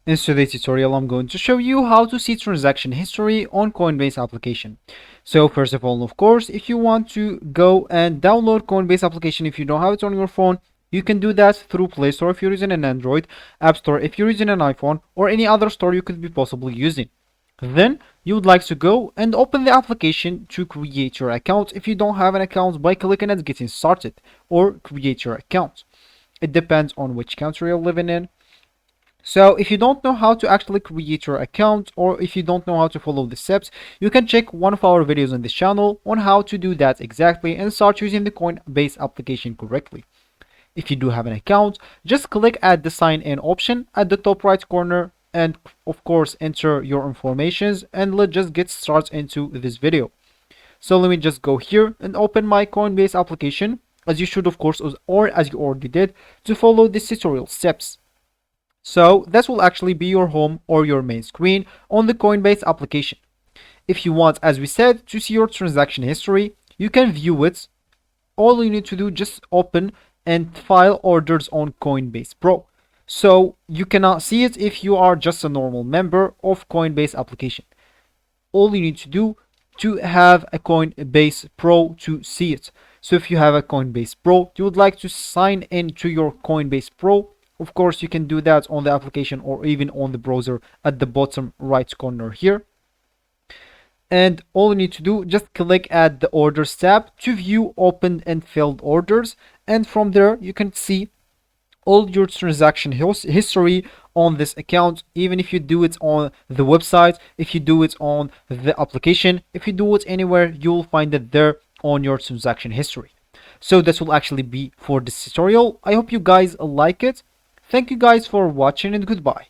In today's tutorial, I'm going to show you how to see transaction history on Coinbase application. So first of all, of course, if you want to go and download Coinbase application, if you don't have it on your phone, you can do that through Play Store if you're using an Android, App Store if you're using an iPhone, or any other store you could be possibly using. Then you would like to go and open the application to create your account if you don't have an account by clicking at getting started or create your account. It depends on which country you're living in. So if you don't know how to actually create your account, or if you don't know how to follow the steps, you can check one of our videos on this channel on how to do that exactly and start using the Coinbase application correctly. If you do have an account, just click at the sign in option at the top right corner and of course enter your informations, and let's just get started into this video. So let me just go here and open my Coinbase application, as you should of course, or as you already did, to follow the tutorial steps. So this will actually be your home or your main screen on the Coinbase application. If you want, as we said, to see your transaction history, you can view it. All you need to do, just open and file orders on Coinbase Pro. So you cannot see it if you are just a normal member of Coinbase application. All you need to do to have a Coinbase Pro to see it. So if you have a Coinbase Pro, you would like to sign in to your Coinbase Pro. Of course, you can do that on the application or even on the browser at the bottom right corner here. And all you need to do, just click at the orders tab to view opened and filled orders. And from there, you can see all your transaction history on this account, even if you do it on the website, if you do it on the application, if you do it anywhere, you will find it there on your transaction history. So this will actually be for this tutorial. I hope you guys like it. Thank you guys for watching and goodbye.